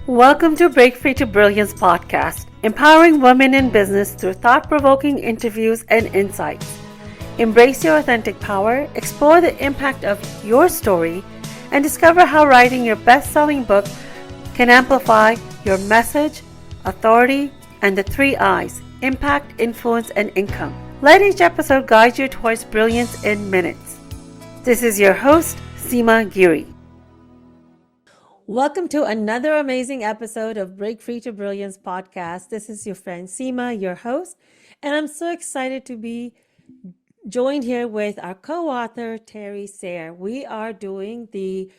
Welcome to Break Free to Brilliance podcast, empowering women in business through thought-provoking interviews and insights. Embrace your authentic power, explore the impact of your story, and discover how writing your best-selling book can amplify your message, authority, and the 3 I's: impact, influence, and income. Let each episode guide you towards brilliance in minutes. This is your host, Seema Giri. Welcome to another amazing episode of Break Free to Brilliance podcast. This is your friend Seema, your host, and I'm so excited to be joined here with our co-author, Terry Sayre. We are doing the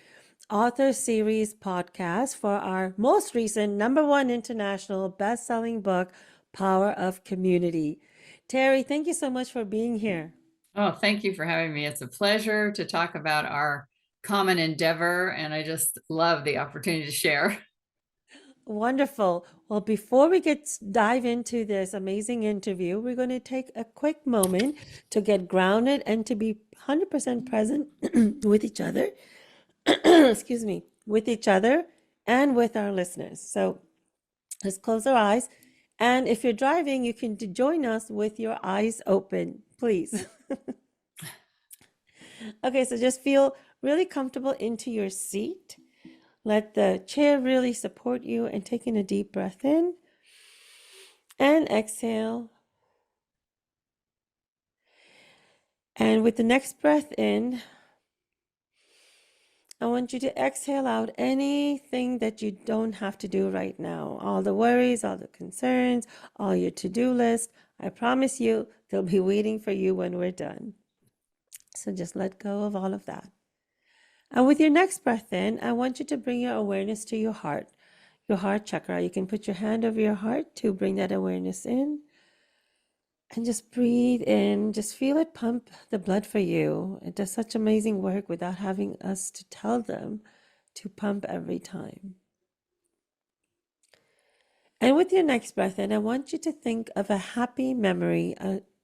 author series podcast for our most recent #1 international best-selling book, Power of Community. Terry, thank you so much for being here. Oh, thank you for having me. It's a pleasure to talk about our common endeavor, and I just love the opportunity to share. Wonderful. Well, before we dive into this amazing interview, we're going to take a quick moment to get grounded and to be 100% present with each other. Excuse me, with each other and with our listeners. So let's close our eyes. And if you're driving, you can join us with your eyes open, please. Okay, so just feel really comfortable into your seat. Let the chair really support you and taking a deep breath in and exhale. And with the next breath in, I want you to exhale out anything that you don't have to do right now. All the worries, all the concerns, all your to-do list. I promise you, they'll be waiting for you when we're done. So just let go of all of that. And with your next breath in, I want you to bring your awareness to your heart chakra. You can put your hand over your heart to bring that awareness in. And just breathe in, just feel it pump the blood for you. It does such amazing work without having us to tell them to pump every time. And with your next breath in, I want you to think of a happy memory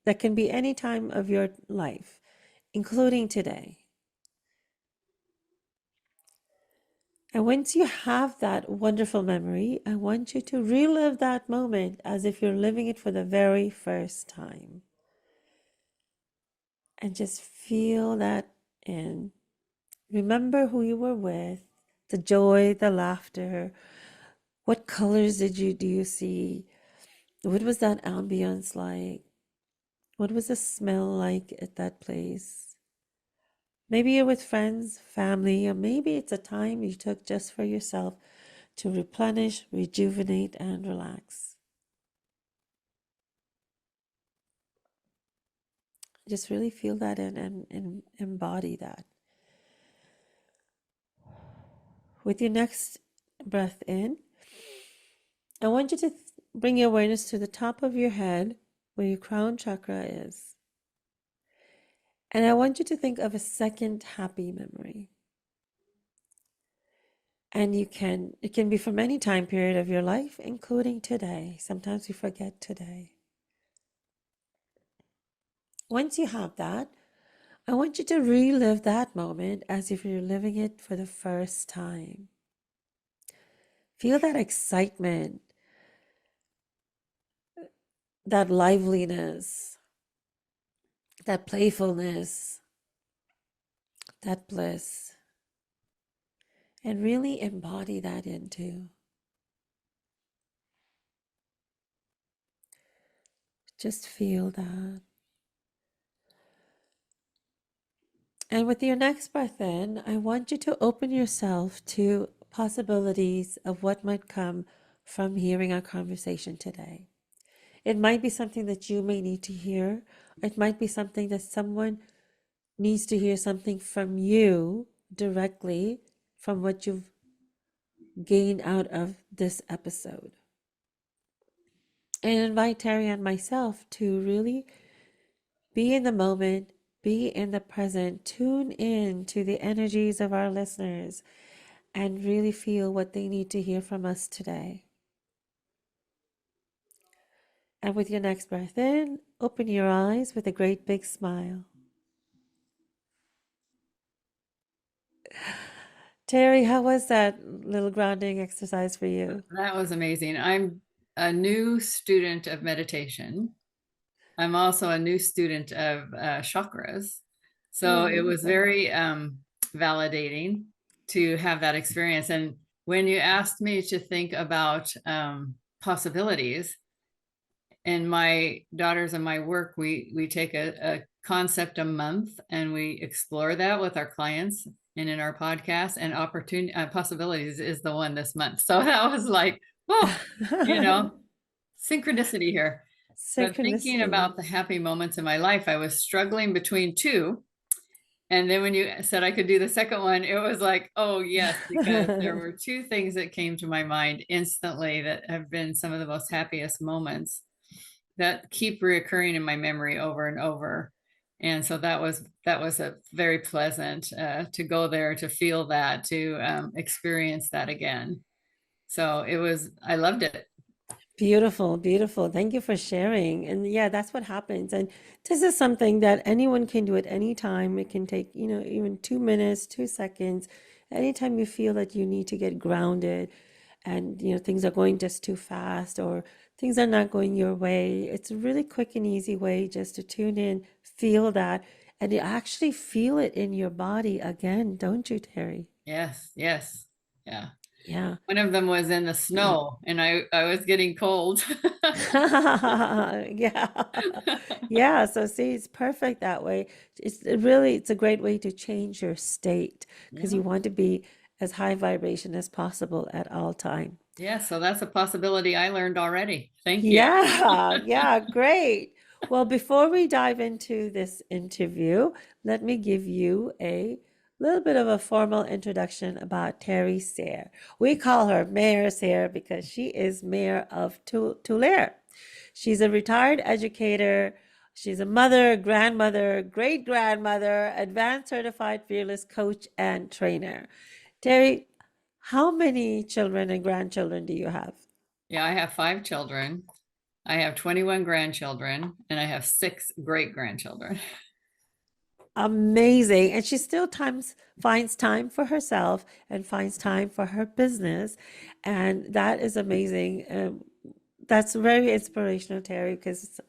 that can be any time of your life, including today. And once you have that wonderful memory, I want you to relive that moment as if you're living it for the very first time. And just feel that in. Remember who you were with, the joy, the laughter. What colors do you see? What was that ambience like? What was the smell like at that place? Maybe you're with friends, family, or maybe it's a time you took just for yourself to replenish, rejuvenate, and relax. Just really feel that and embody that. With your next breath in, I want you to bring your awareness to the top of your head where your crown chakra is. And I want you to think of a second happy memory. And it can be from any time period of your life, including today. Sometimes we forget today. Once you have that, I want you to relive that moment as if you're living it for the first time. Feel that excitement, that liveliness, that playfulness, that bliss, and really embody that into. Just feel that. And with your next breath in, I want you to open yourself to possibilities of what might come from hearing our conversation today. It might be something that you may need to hear. It might be something that someone needs to hear something from you directly from what you've gained out of this episode. And invite Terry and myself to really be in the moment, be in the present, tune in to the energies of our listeners, and really feel what they need to hear from us today. And with your next breath in, open your eyes with a great big smile. Terry, how was that little grounding exercise for you? That was amazing. I'm a new student of meditation. I'm also a new student of chakras. So Oh, it was wonderful. very validating to have that experience. And when you asked me to think about possibilities, in my daughters and my work, we take a concept a month and we explore that with our clients and in our podcast. And opportunity possibilities is the one this month. So that was like, oh, you know, synchronicity here. But thinking Synchronicity. about the happy moments in my life, I was struggling between two. And then when you said I could do the second one, it was like, oh, yes, because there were two things that came to my mind instantly that have been some of the most happiest moments that keep reoccurring in my memory over and over. And so that was a very pleasant to go there, to feel that, to experience that again. So it was, I loved it. Beautiful, beautiful. Thank you for sharing. And yeah, that's what happens. And this is something that anyone can do at any time. It can take, even 2 minutes, 2 seconds. Anytime you feel that you need to get grounded and, things are going just too fast or things are not going your way, it's a really quick and easy way just to tune in, feel that, and you actually feel it in your body again, don't you, Terry? Yes, yes. Yeah. Yeah. One of them was in the snow and I was getting cold. Yeah. Yeah. So see, it's perfect that way. It's a great way to change your state because Yeah. you want to be as high vibration as possible at all time. Yeah. So that's a possibility I learned already. Thank you. Yeah, yeah, great. Well, before we dive into this interview, let me give you a little bit of a formal introduction about Terry Sayre. We call her Mayor Sayre because she is mayor of Tulare. She's a retired educator. She's a mother, grandmother, great grandmother, advanced certified fearless coach, and trainer. Terry, how many children and grandchildren do you have? Yeah. I have 5 children. I have 21 grandchildren and I have 6 great grandchildren. Amazing. And she still times finds time for herself and finds time for her business. And that is amazing. That's very inspirational, Terry, because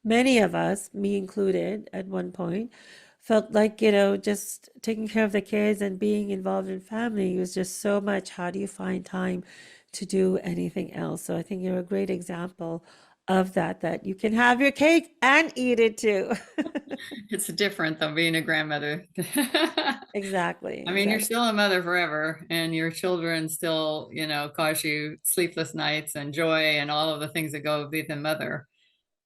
many of us, me included at one point, felt like, just taking care of the kids and being involved in family was just so much. How do you find time to do anything else? So I think you're a great example of that, that you can have your cake and eat it too. It's different than being a grandmother. Exactly, I mean, you're exactly. still a mother forever, and your children still, cause you sleepless nights and joy and all of the things that go with a mother.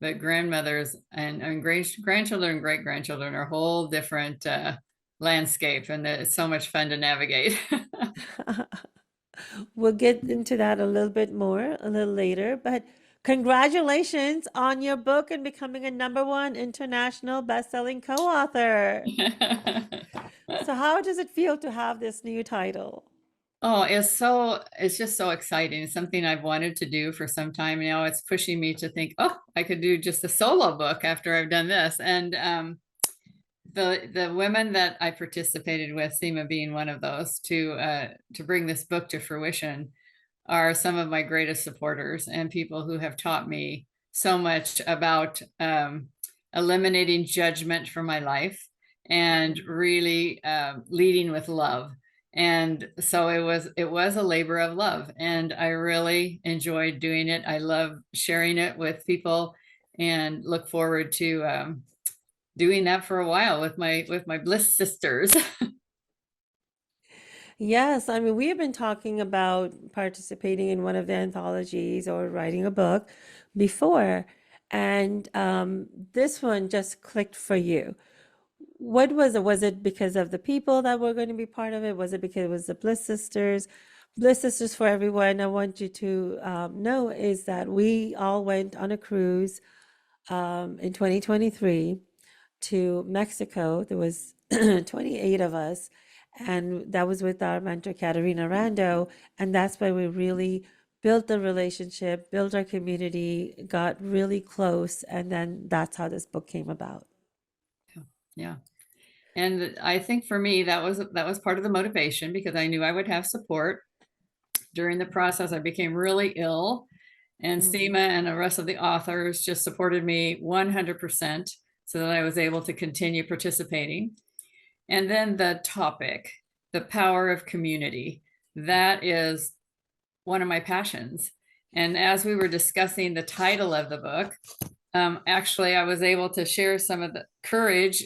But grandmothers and grandchildren and great grandchildren are a whole different landscape, and it's so much fun to navigate. We'll get into that a little bit more a little later, but congratulations on your book and becoming a #1 international best-selling co-author. So how does it feel to have this new title? Oh, it's just so exciting. It's something I've wanted to do for some time now. It's pushing me to think, oh, I could do just a solo book after I've done this. And the women that I participated with, Seema being one of those, to bring this book to fruition, are some of my greatest supporters and people who have taught me so much about eliminating judgment from my life and really leading with love. And so it was a labor of love, and I really enjoyed doing it. I love sharing it with people, and look forward to doing that for a while with my Bliss sisters. Yes, I mean, we have been talking about participating in one of the anthologies or writing a book before, and this one just clicked for you. What was it? Was it because of the people that were going to be part of it? Was it because it was the Bliss Sisters? Bliss Sisters, for everyone, I want you to know is that we all went on a cruise in 2023 to Mexico. There was 28 of us, and that was with our mentor, Katerina Rando. And that's why we really built the relationship, built our community, got really close, and then that's how this book came about. Yeah. And I think for me, that was part of the motivation, because I knew I would have support. During the process, I became really ill, and Mm-hmm. Seema and the rest of the authors just supported me 100% so that I was able to continue participating. And then the topic, the power of community, that is one of my passions. And as we were discussing the title of the book, actually, I was able to share some of the courage,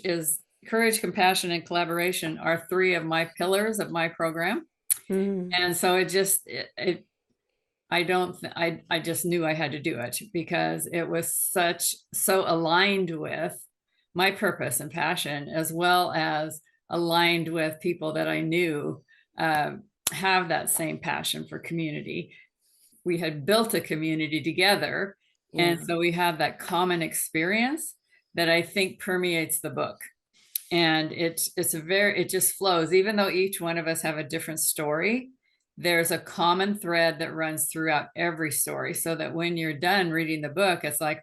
compassion, and collaboration are three of my pillars of my program. Mm-hmm. And so I don't, I just knew I had to do it because it was so aligned with my purpose and passion, as well as aligned with people that I knew uh, have that same passion for community. We had built a community together. And Yeah. so we have that common experience that I think permeates the book. And it just flows, even though each one of us have a different story. There's a common thread that runs throughout every story, so that when you're done reading the book, it's like,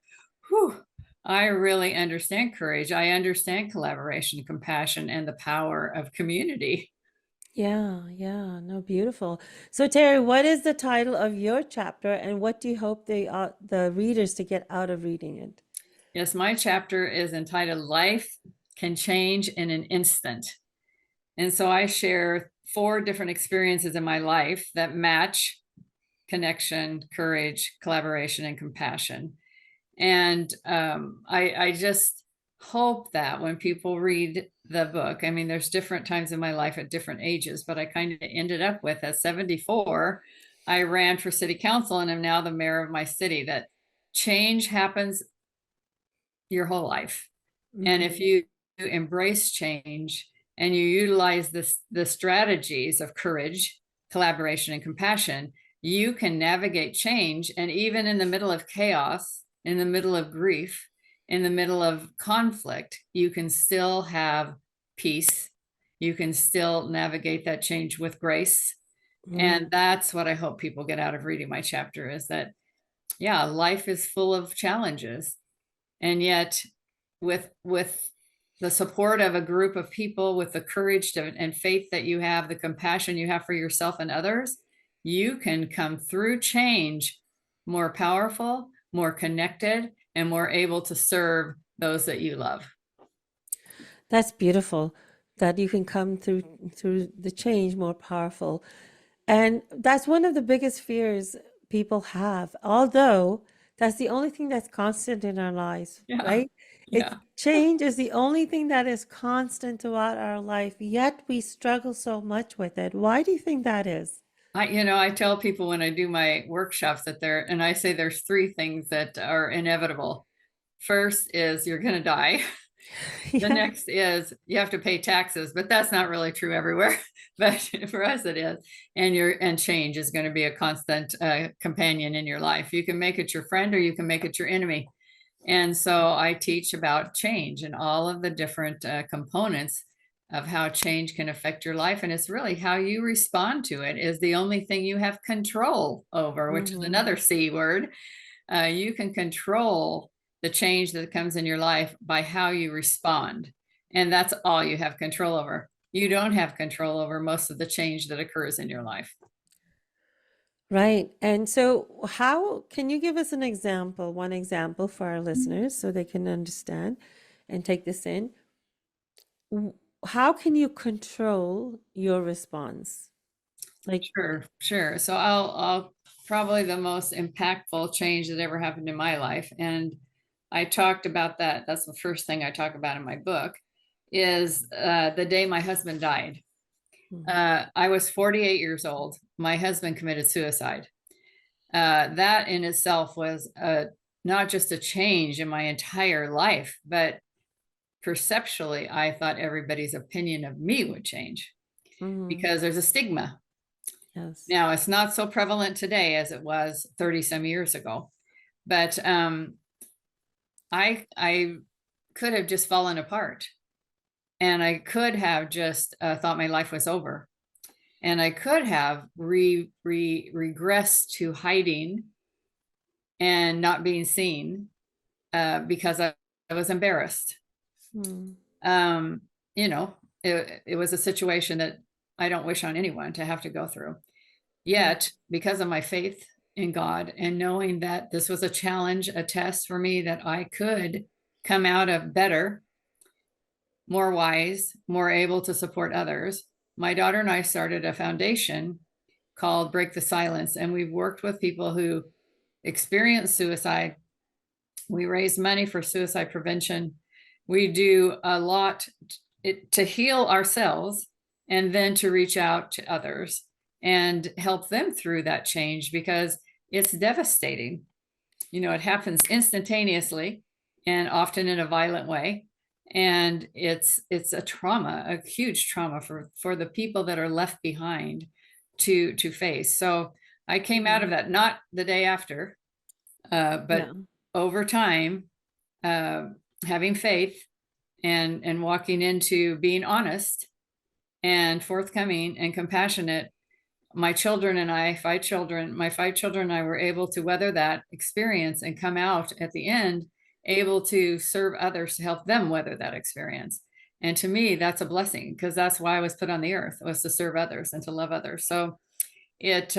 whew, I really understand courage. I understand collaboration, compassion, and the power of community. Yeah, yeah, no, beautiful. So Terry, what is the title of your chapter, and what do you hope the readers to get out of reading it? Yes, my chapter is entitled Life Can Change in an Instant. And so I share 4 different experiences in my life that match connection, courage, collaboration, and compassion. And I just hope that when people read the book, I mean, there's different times in my life at different ages, but I kind of ended up with at 74, I ran for city council and am now the mayor of my city. That change happens your whole life. And if Mm-hmm. you embrace change and you utilize the strategies of courage, collaboration, and compassion, you can navigate change. And even in the middle of chaos, in the middle of grief, in the middle of conflict, you can still have peace. You can still navigate that change with grace. And Mm. that's what I hope people get out of reading my chapter, is that, yeah, life is full of challenges, and yet with the support of a group of people, with the courage and faith that you have, the compassion you have for yourself and others, you can come through change more powerful, more connected, and more able to serve those that you love. That's beautiful that you can come through the change more powerful. And that's one of the biggest fears people have. Although that's the only thing that's constant in our lives, Yeah. right? It's Yeah. change is the only thing that is constant throughout our life, yet we struggle so much with it. Why do you think that is? I tell people when I do my workshops that and I say there's 3 things that are inevitable. First is you're going to die. The Yeah. next is you have to pay taxes, but that's not really true everywhere. But for us, it is. And change is going to be a constant companion in your life. You can make it your friend or you can make it your enemy. And so I teach about change and all of the different components of how change can affect your life. And it's really how you respond to it is the only thing you have control over, which is Hmm. another C word. You can control the change that comes in your life by how you respond. And that's all you have control over. You don't have control over most of the change that occurs in your life. Right. And so, how can you give us an example, one example for our listeners so they can understand and take this in? W- How can you control your response? Like, Sure, sure. So I'll probably the most impactful change that ever happened in my life. And I talked about that. That's the first thing I talk about in my book is the day my husband died. mhm, I was 48 years old. My husband committed suicide. That in itself was not just a change in my entire life, but perceptually, I thought everybody's opinion of me would change mhm, because there's a stigma. yes. Now, it's not so prevalent today as it was 30 some years ago, but I could have just fallen apart, and I could have just thought my life was over, and I could have regressed to hiding and not being seen because I was embarrassed. Mm, Um, you know, it was a situation that I don't wish on anyone to have to go through. Yeah. Yet, because of my faith in God and knowing that this was a challenge, a test for me that I could come out of better, more wise, more able to support others, my daughter and I started a foundation called Break the Silence. And we've worked with people who experience suicide. We raise money for suicide prevention. We do a lot to heal ourselves and then to reach out to others and help them through that change, because it's devastating. It happens instantaneously and often in a violent way. And it's a trauma, a huge trauma for the people that are left behind to face. So I came out of Mhm. that, not the day after, but Yeah. over time, uh, having faith and walking into being honest and forthcoming and compassionate. My children and I, my 5 children and I were able to weather that experience and come out at the end able to serve others, to help them weather that experience. And to me, that's a blessing, because that's why I was put on the earth, was to serve others and to love others. So it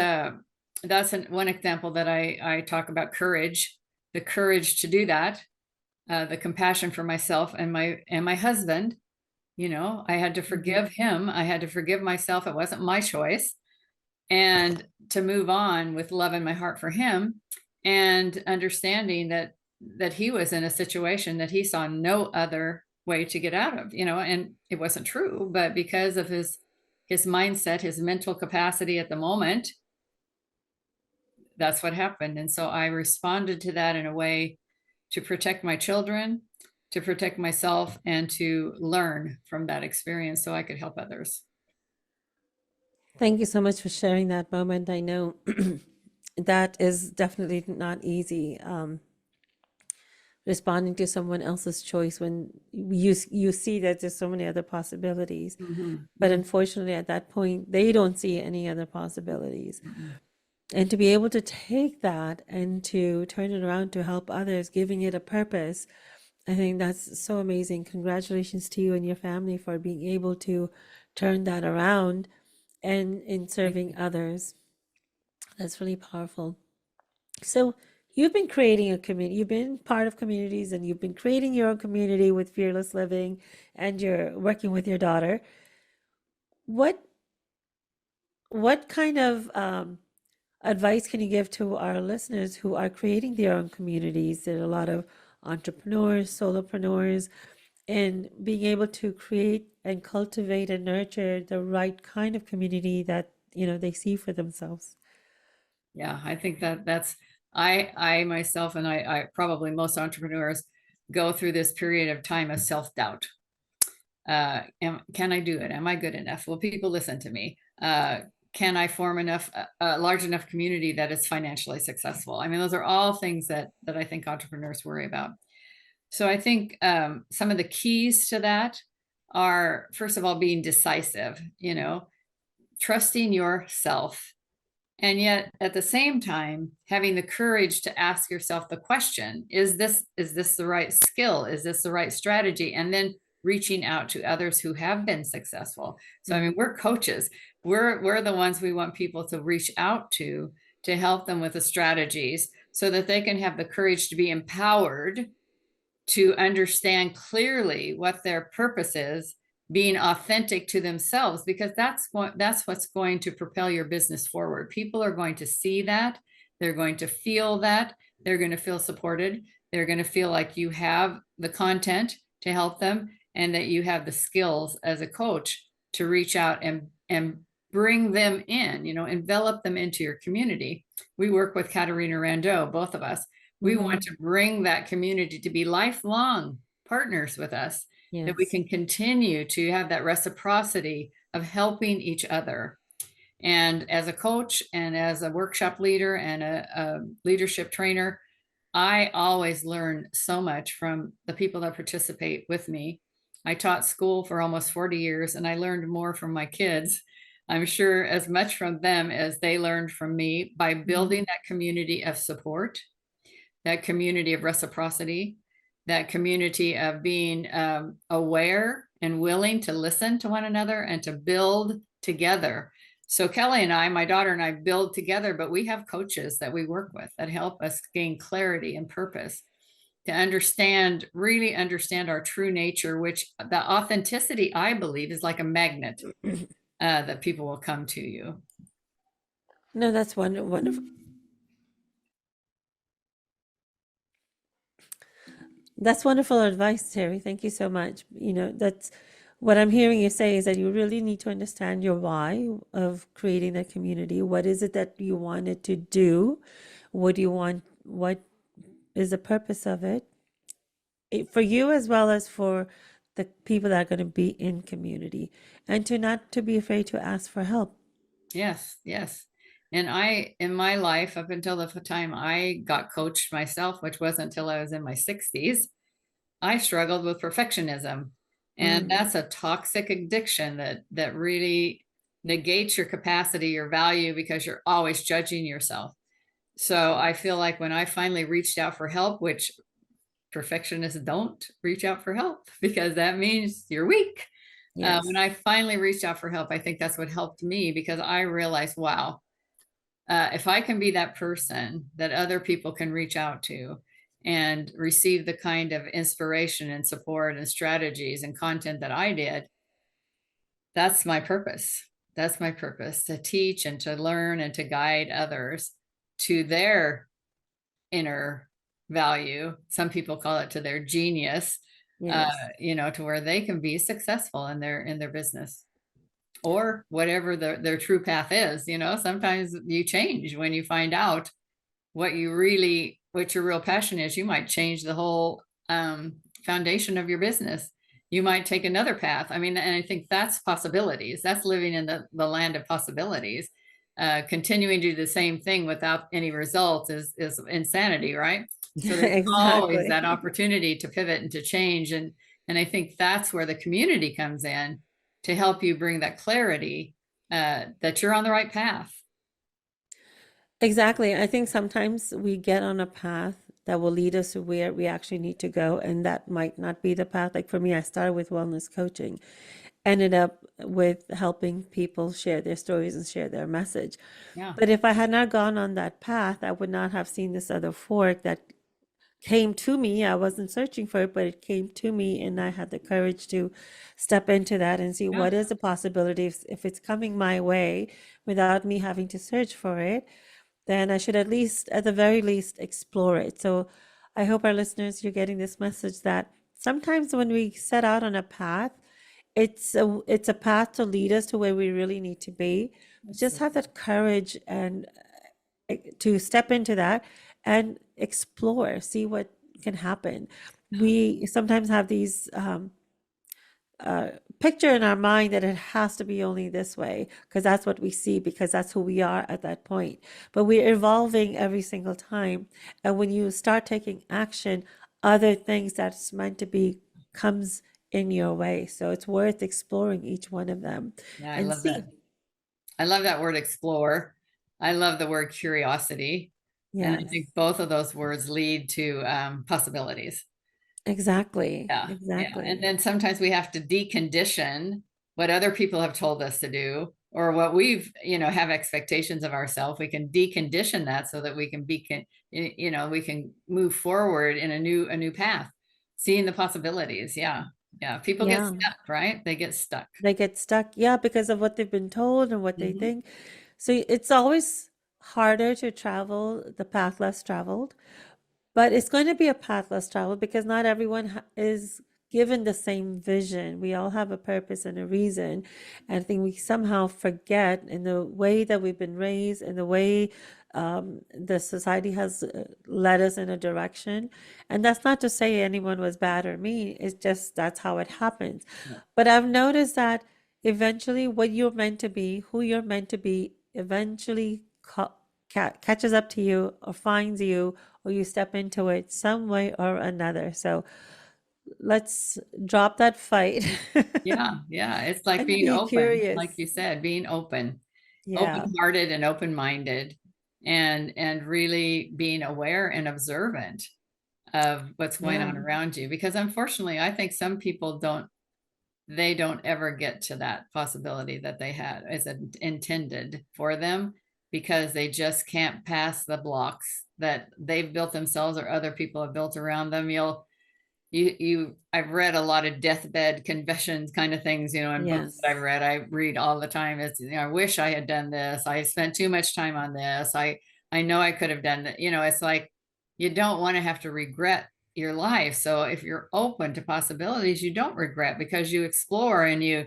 that's one example that I talk about courage, the courage to do that, the compassion for myself and my husband. I had to Mhm. forgive him. I had to forgive myself. It wasn't my choice. And to move on with love in my heart for him, and understanding that he was in a situation that he saw no other way to get out of, and it wasn't true, but because of his mindset, his mental capacity at the moment, that's what happened. And so I responded to that in a way to protect my children, to protect myself, and to learn from that experience so I could help others. Thank you so much for sharing that moment. I know that is definitely not easy. Responding to someone else's choice when you see that there's so many other possibilities, Mhm, but mhm, unfortunately at that point they don't see any other possibilities. mhm. And to be able to take that and to turn it around to help others, giving it a purpose, I think that's so amazing. Congratulations to you and your family for being able to turn that around and in Thank serving you. others. That's really powerful. So you've been creating a community, you've been part of communities and you've been creating your own community with Fearless Living and you're working with your daughter. What what kind of advice can you give to our listeners who are creating their own communities? There are a lot of entrepreneurs, solopreneurs, and being able to create and cultivate and nurture the right kind of community that, they see for themselves. Yeah, I think I myself, and I probably most entrepreneurs go through this period of time of self-doubt. Can I do it? Am I good enough? Will people listen to me? Can I form a large enough community that is financially successful? I mean, those are all things that I think entrepreneurs worry about. So I think some of the keys to that are, first of all, being decisive, trusting yourself, and yet at the same time having the courage to ask yourself the question, is this the right skill, is this the right strategy, and then reaching out to others who have been successful. So I mean, Mm, we're coaches, we're the ones we want people to reach out to help them with the strategies so that they can have the courage to be empowered to understand clearly what their purpose is, being authentic to themselves, because that's what's going to propel your business forward. People are going to see that, they're going to feel that, they're going to feel supported, they're going to feel like you have the content to help them, and that you have the skills as a coach to reach out and bring them in, envelop them into your community. We work with Katarina Rando, both of us. We want mm-hmm. to bring that community to be lifelong partners with us, that we Yes. can continue to have that reciprocity of helping each other. And as a coach and as a workshop leader and a leadership trainer, I always learn so much from the people that participate with me. I taught school for almost 40 years and I learned more from my kids. I'm sure as much from them as they learned from me, by Mm-hmm. building that community of support, that community of reciprocity, that community of being aware and willing to listen to one another and to build together. So Kelly and I, my daughter and I, build together, but we have coaches that we work with that help us gain clarity and purpose, to understand, really understand our true nature, which the authenticity, I believe, is like a magnet that people will come to you. No, that's wonderful. That's wonderful advice, Terry. Thank you so much. You know, that's what I'm hearing you say is that you really need to understand your why of creating that community. What is it that you wanted to do? What do you want? What is the purpose of it? For you as well as for the people that are going to be in community, and to not to be afraid to ask for help. Yes, yes. And I, in my life, up until the time I got coached myself, which wasn't until I was in my 60s, I struggled with perfectionism. And Mm, that's a toxic addiction that really negates your capacity, your value, because you're always judging yourself. So I feel like when I finally reached out for help, which perfectionists don't reach out for help because that means you're weak. When yes. I finally reached out for help, I think that's what helped me, because I realized, wow, if I can be that person that other people can reach out to and receive the kind of inspiration and support and strategies and content that I did, that's my purpose. That's my purpose, to teach and to learn and to guide others to their inner value. Some people call it to their genius, Yes. to where they can be successful in their business or whatever their true path is. Sometimes you change when you find out what your real passion is. You might change the whole foundation of your business. You might take another path. I mean, and I think that's possibilities. That's living in the land of possibilities. Continuing to do the same thing without any results is insanity, right? So there's always that Exactly. opportunity to pivot and to change. And I think that's where the community comes in to help you bring that clarity, that you're on the right path. Exactly. I think sometimes we get on a path that will lead us to where we actually need to go, and that might not be the path. Like for me, I started with wellness coaching, ended up with helping people share their stories and share their message. Yeah. But if I had not gone on that path, I would not have seen this other fork that came to me. I wasn't searching for it, but it came to me, and I had the courage to step into that and see Yeah. what is the possibility if it's coming my way without me having to search for it, then I should at least, at the very least, explore it. So I hope our listeners, you're getting this message that sometimes when we set out on a path, it's a path to lead us to where we really need to be. Just have that courage and to step into that and explore, see what can happen. We sometimes have these picture in our mind that it has to be only this way because that's what we see, because that's who we are at that point. But we're evolving every single time. And when you start taking action, other things that's meant to be comes in your way. So it's worth exploring each one of them Yeah, I and love that. see. I love that word explore. I love the word curiosity. And I think Yes, both of those words lead to possibilities. exactly. Yeah. Yeah. And Exactly. then sometimes we have to decondition what other people have told us to do, or what we've, have expectations of ourselves. We can decondition that so that we can we can move forward in a new path, seeing the possibilities. Yeah. Yeah. People get Yeah. stuck, right? They get stuck. They get stuck, yeah, because of what they've been told and what they Mhm. think. So it's always harder to travel the path less traveled, but it's going to be a path less traveled because not everyone is given the same vision. We all have a purpose and a reason. And I think we somehow forget in the way that we've been raised, in the way the society has led us in a direction. And that's not to say anyone was bad or mean, it's just that's how it happens. Yeah. But I've noticed that eventually what you're meant to be, who you're meant to be, eventually catches up to you or finds you, or you step into it some way or another. So let's drop that fight Yeah, yeah. It's like and being be open, like curious. you said, being Yeah. open-hearted and open-minded, and really being aware and observant. of what's going Yeah. on around you. Because unfortunately, I think some people don't ever get to that possibility that they had as intended for them, because they just can't pass the blocks that they've built themselves or other people have built around them. I've read a lot of deathbed confessions kind of things, in books that Yes. I read all the time. It's, I wish I had done this. I spent too much time on this. I know I could have done that. It's like, you don't want to have to regret your life. So if you're open to possibilities, you don't regret, because you explore and you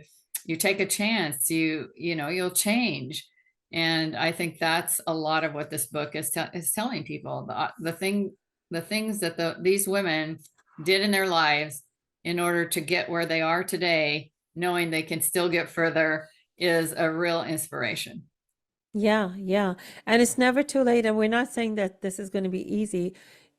take a chance, you'll change. And I think that's a lot of what this book is telling people. The things that these women did in their lives in order to get where they are today, knowing they can still get further, is a real inspiration. Yeah, yeah. And it's never too late. And we're not saying that this is going to be easy,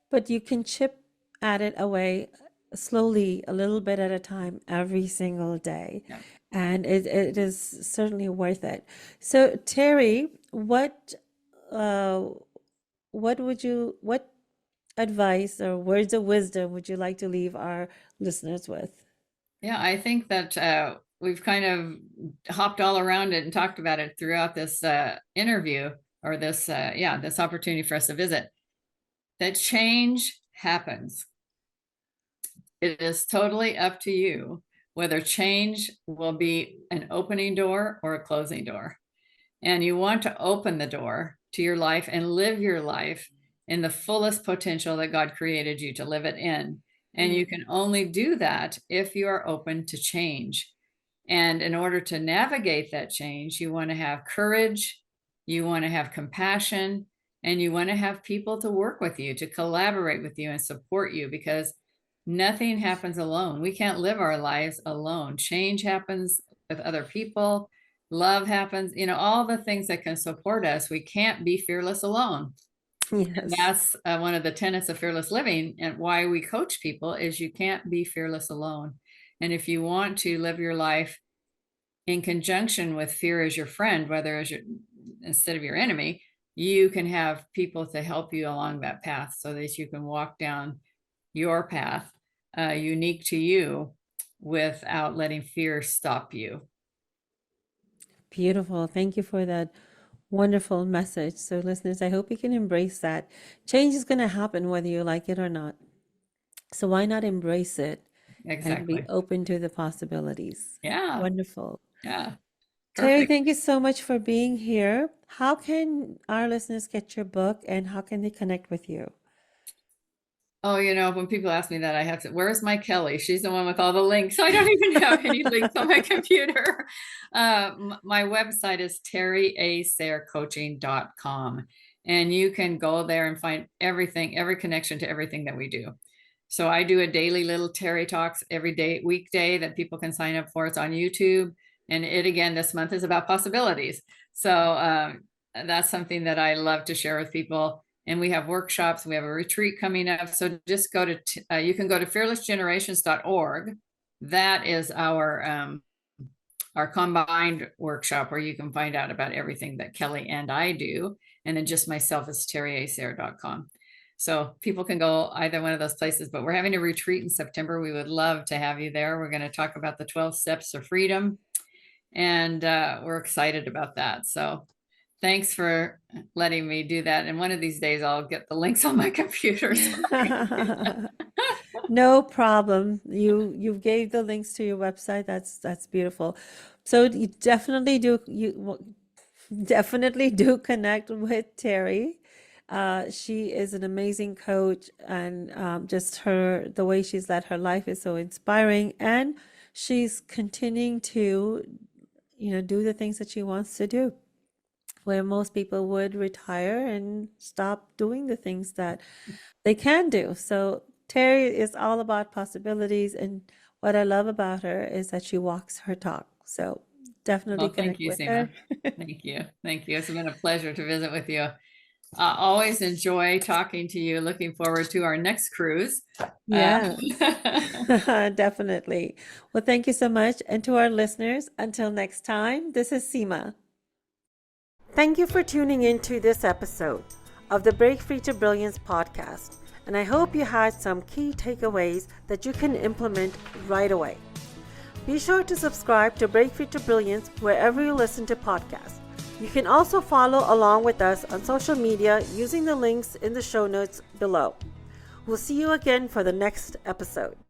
but you can chip at it away slowly, a little bit at a time, every single day. Yeah. And it is certainly worth it. So, Terry, uh, what advice or words of wisdom would you like to leave our listeners with? Yeah, I think that we've kind of hopped all around it and talked about it throughout this interview, or this opportunity for us to visit. That change happens. It is totally up to you whether change will be an opening door or a closing door. And you want to open the door to your life and live your life in the fullest potential that God created you to live it in. And you Mm. can only do that if you are open to change. And in order to navigate that change, you want to have courage, you want to have compassion, and you want to have people to work with you, to collaborate with you and support you, because nothing happens alone. We can't live our lives alone. Change happens with other people, love happens, all the things that can support us. We can't be fearless alone. And Yes. that's one of the tenets of fearless living, and why we coach people is you can't be fearless alone. And if you want to live your life in conjunction with fear as your friend, whether as your instead of your enemy, you can have people to help you along that path so that you can walk down your path, unique to you, without letting fear stop you. Beautiful. Thank you for that wonderful message. So, listeners, I hope you can embrace that. Change is going to happen whether you like it or not. So, why not embrace it and be Exactly. open to the possibilities? Yeah. Wonderful. Yeah. Terry, Perfect. thank you so much for being here. How can our listeners get your book and how can they connect with you? Oh, when people ask me that, I have to, where's my Kelly? She's the one with all the links. I don't even have any links on my computer. My website is terryasayrecoaching.com. And you can go there and find everything, every connection to everything that we do. So I do a daily little Terry Talks every day, weekday, that people can sign up for. It's on YouTube. And it, again, this month is about possibilities. So that's something that I love to share with people. And we have workshops. We have a retreat coming up. So just you can go to fearlessgenerations.org. That is our combined workshop, where you can find out about everything that Kelly and I do. And then just myself is terryasayre.com. So people can go either one of those places, but we're having a retreat in September. We would love to have you there. We're going to talk about the 12 steps of freedom, and we're excited about that. So thanks for letting me do that. And one of these days I'll get the links on my computer. So No problem. You gave the links to your website. That's beautiful. So you definitely do connect with Terry. She is an amazing coach, and just the way she's led her life is so inspiring. And she's continuing to, do the things that she wants to do, where most people would retire and stop doing the things that they can do. So Terry is all about possibilities, and what I love about her is that she walks her talk. So definitely well, thank connect you, with her. Seema. Thank you. Thank you. It's been a pleasure to visit with you. Always enjoy talking to you. Looking forward to our next cruise. Yes, definitely. Well, thank you so much. And to our listeners, until next time, this is Seema. Thank you for tuning in to this episode of the Break Free to Brilliance podcast. and I hope you had some key takeaways that you can implement right away. Be sure to subscribe to Break Free to Brilliance wherever you listen to podcasts. You can also follow along with us on social media using the links in the show notes below. We'll see you again for the next episode.